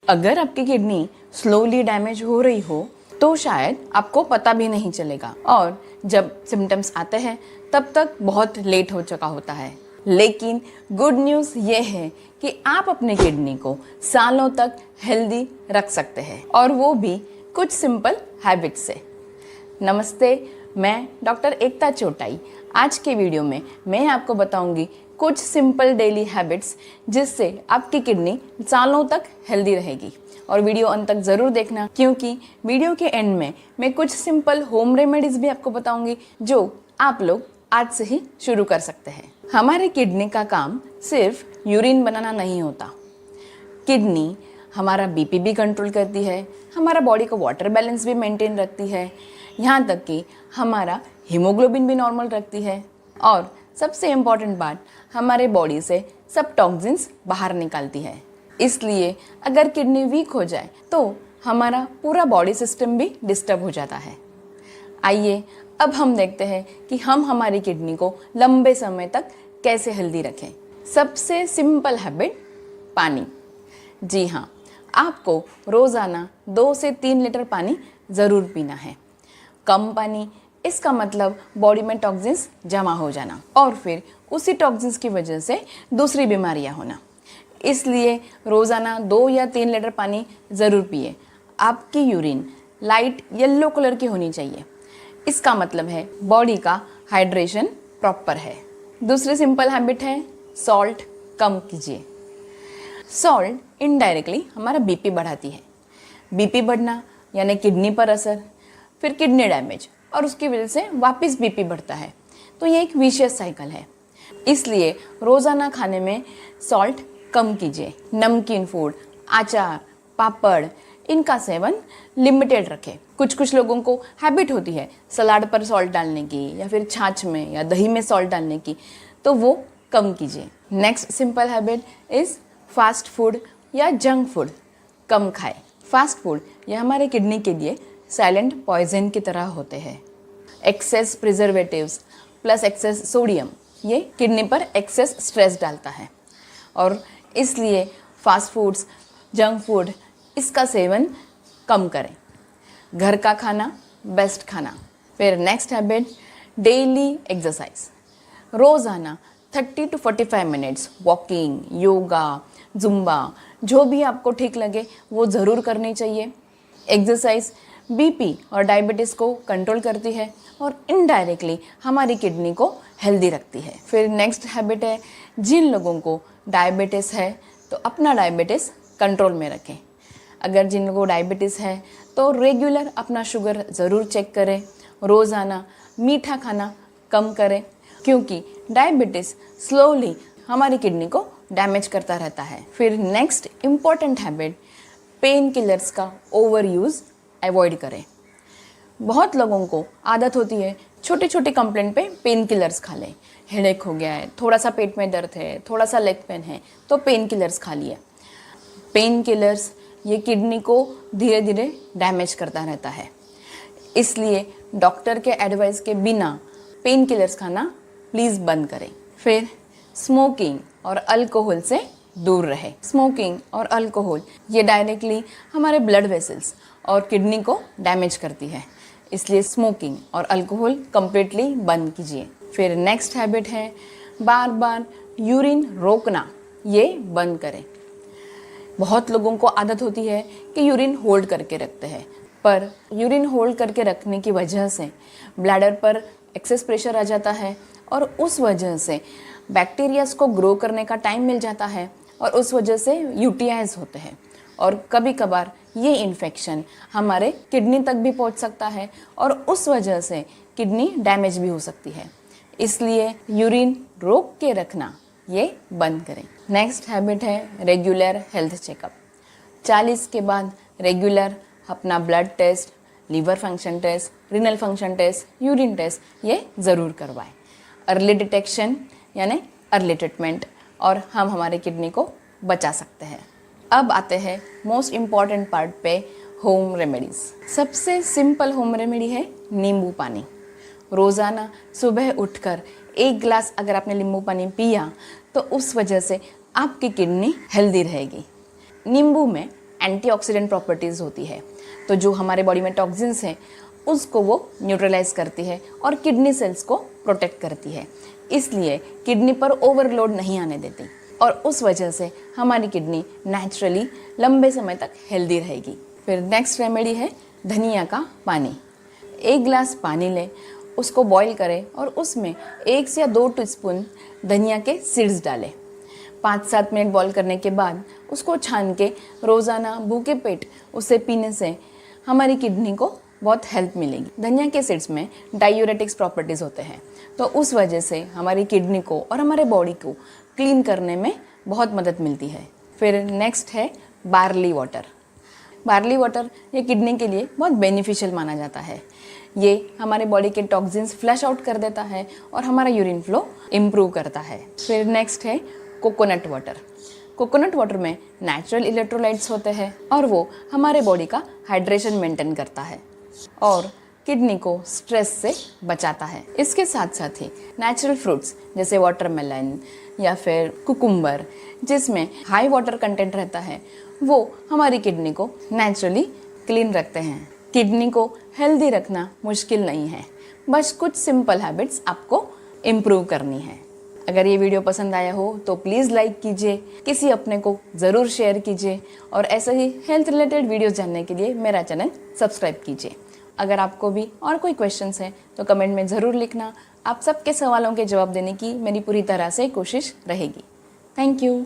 अगर आपकी kidney slowly damage हो रही हो तो शायद आपको पता भी नहीं चलेगा और जब सिम्टम्स आते हैं तब तक बहुत लेट हो चुका होता है। लेकिन गुड न्यूज़ ये है कि आप अपने किडनी को सालों तक हेल्दी रख सकते हैं और वो भी कुछ सिंपल हैबिट्स से। नमस्ते, मैं डॉक्टर एकता चोटाई। आज के वीडियो में मैं आपको बताऊंगी कुछ सिंपल डेली हैबिट्स जिससे आपकी किडनी सालों तक हेल्दी रहेगी। और वीडियो अंत तक ज़रूर देखना, क्योंकि वीडियो के एंड में मैं कुछ सिंपल होम रेमेडीज़ भी आपको बताऊंगी जो आप लोग आज से ही शुरू कर सकते हैं। हमारे किडनी का काम सिर्फ यूरिन बनाना नहीं होता। किडनी हमारा बीपी भी कंट्रोल करती है, हमारा बॉडी का वाटर बैलेंस भी मेंटेन रखती है, यहाँ तक कि हमारा हीमोग्लोबिन भी नॉर्मल रखती है और सबसे इम्पॉर्टेंट बात, हमारे बॉडी से सब टॉक्सिन्स बाहर निकालती है। इसलिए अगर किडनी वीक हो जाए तो हमारा पूरा बॉडी सिस्टम भी डिस्टर्ब हो जाता है। आइए अब हम देखते हैं कि हम हमारी किडनी को लंबे समय तक कैसे हेल्दी रखें। सबसे सिंपल हैबिट, पानी। जी हाँ, आपको रोज़ाना 2 से 3 लीटर पानी ज़रूर पीना है। कम पानी, इसका मतलब बॉडी में टॉक्सिन्स जमा हो जाना और फिर उसी टॉक्सिन्स की वजह से दूसरी बीमारियां होना। इसलिए रोज़ाना 2 या 3 लीटर पानी ज़रूर पिए। आपकी यूरिन लाइट येलो कलर की होनी चाहिए। इसका मतलब है बॉडी का हाइड्रेशन प्रॉपर है। दूसरी सिंपल हैबिट है, सॉल्ट कम कीजिए। सॉल्ट इनडायरेक्टली हमारा बीपी बढ़ाती है। बीपी बढ़ना यानी किडनी पर असर, फिर किडनी डैमेज और उसकी वजह से वापस बीपी बढ़ता है। तो ये एक विशियस साइकिल है। इसलिए रोज़ाना खाने में सॉल्ट कम कीजिए। नमकीन फूड, अचार, पापड़, इनका सेवन लिमिटेड रखें। कुछ लोगों को हैबिट होती है सलाद पर सॉल्ट डालने की या फिर छाछ में या दही में सॉल्ट डालने की, तो वो कम कीजिए। Next simple habit is fast food या जंक फूड कम खाएं। फास्ट फूड ये हमारे किडनी के लिए साइलेंट पॉइजन की तरह होते हैं। Excess preservatives plus excess sodium ये किडनी पर एक्सेस स्ट्रेस डालता है और इसलिए फास्ट फूड्स, जंक फूड, इसका सेवन कम करें। घर का खाना बेस्ट खाना। फिर नेक्स्ट हैबिट, डेली एक्सरसाइज। रोज़ाना 30 to 45 minutes walking, yoga, Zumba, जो भी आपको ठीक लगे वो ज़रूर करनी चाहिए। एक्सरसाइज बीपी और डायबिटीज़ को कंट्रोल करती है और इनडायरेक्टली हमारी किडनी को हेल्दी रखती है। फिर नेक्स्ट हैबिट है, जिन लोगों को डायबिटीज़ है तो अपना डायबिटीज़ कंट्रोल में रखें। अगर जिन लोगों को डायबिटीज़ है तो रेगुलर अपना शुगर ज़रूर चेक करें। रोज़ाना मीठा खाना कम करें, क्योंकि डायबिटीज़ स्लोली हमारी किडनी को डैमेज करता रहता है। फिर next important habit, pain killers का ओवर यूज़ अवॉइड करें। बहुत लोगों को आदत होती है छोटे छोटे कंप्लेंट पे पेन किलर्स खा लें। हेडेक हो गया है, थोड़ा सा पेट में दर्द है, थोड़ा सा लेग पेन है तो पेन किलर्स खा लिए। पेन किलर्स ये किडनी को धीरे धीरे डैमेज करता रहता है। इसलिए डॉक्टर के एडवाइस के बिना पेन किलर्स खाना प्लीज़ बंद करें। फिर स्मोकिंग और अल्कोहल से दूर रहे। स्मोकिंग और अल्कोहल ये डायरेक्टली हमारे ब्लड वेसल्स और किडनी को डैमेज करती है, इसलिए स्मोकिंग और अल्कोहल कम्प्लीटली बंद कीजिए। फिर नेक्स्ट हैबिट है, बार बार यूरिन रोकना, ये बंद करें। बहुत लोगों को आदत होती है कि यूरिन होल्ड करके रखते हैं, पर यूरिन होल्ड करके रखने की वजह से ब्लैडर पर एक्सेस प्रेशर आ जाता है और उस वजह से बैक्टीरियाज को ग्रो करने का टाइम मिल जाता है और उस वजह से यूटीआईज होते हैं और कभी कभार ये इन्फेक्शन हमारे किडनी तक भी पहुंच सकता है और उस वजह से किडनी डैमेज भी हो सकती है। इसलिए यूरिन रोक के रखना ये बंद करें। नेक्स्ट हैबिट है रेगुलर हेल्थ चेकअप। 40 के बाद रेगुलर अपना blood test, liver function test, renal function test, urine test ये ज़रूर करवाएं। अर्ली डिटेक्शन यानी अर्ली ट्रीटमेंट और हम हमारे किडनी को बचा सकते हैं। अब आते हैं मोस्ट इम्पॉर्टेंट पार्ट पे, होम रेमेडीज़। सबसे सिंपल होम रेमेडी है नींबू पानी। रोज़ाना सुबह उठकर 1 गिलास अगर आपने नींबू पानी पिया तो उस वजह से आपकी किडनी हेल्दी रहेगी। नींबू में एंटीऑक्सीडेंट प्रॉपर्टीज़ होती है, तो जो हमारे बॉडी में टॉक्सिन्स हैं उसको वो न्यूट्रलाइज करती है और किडनी सेल्स को प्रोटेक्ट करती है। इसलिए किडनी पर ओवरलोड नहीं आने देती और उस वजह से हमारी किडनी नेचुरली लंबे समय तक हेल्दी रहेगी। फिर नेक्स्ट रेमेडी है धनिया का पानी। 1 गिलास पानी लें, उसको बॉईल करें और उसमें 1 से 2 टीस्पून धनिया के सीड्स डालें। 5-7 मिनट बॉईल करने के बाद उसको छान के रोज़ाना भूखे पेट उसे पीने से हमारी किडनी को बहुत हेल्प मिलेगी। धनिया के सीड्स में डायूरेटिक्स प्रॉपर्टीज़ होते हैं, तो उस वजह से हमारी किडनी को और हमारे बॉडी को क्लीन करने में बहुत मदद मिलती है। फिर नेक्स्ट है बार्ली वाटर। बार्ली वाटर ये किडनी के लिए बहुत बेनिफिशियल माना जाता है। ये हमारे बॉडी के टॉक्सिन्स फ्लश आउट कर देता है और हमारा यूरिन फ्लो इम्प्रूव करता है। फिर नेक्स्ट है कोकोनट वाटर। कोकोनट वाटर में नेचुरल इलेक्ट्रोलाइट्स होते हैं और वो हमारे बॉडी का हाइड्रेशन मेंटेन करता है और किडनी को स्ट्रेस से बचाता है। इसके साथ साथ ही नेचुरल फ्रूट्स जैसे वाटरमेलन या फिर कुकुम्बर जिसमें हाई वाटर कंटेंट रहता है, वो हमारी किडनी को नेचुरली क्लीन रखते हैं। किडनी को हेल्दी रखना मुश्किल नहीं है, बस कुछ सिंपल हैबिट्स आपको इम्प्रूव करनी है। अगर ये वीडियो पसंद आया हो तो प्लीज़ लाइक कीजिए, किसी अपने को ज़रूर शेयर कीजिए और ऐसे ही हेल्थ रिलेटेड वीडियोस जानने के लिए मेरा चैनल सब्सक्राइब कीजिए। अगर आपको भी और कोई क्वेश्चंस हैं तो कमेंट में ज़रूर लिखना। आप सबके सवालों के जवाब देने की मेरी पूरी तरह से कोशिश रहेगी। Thank you.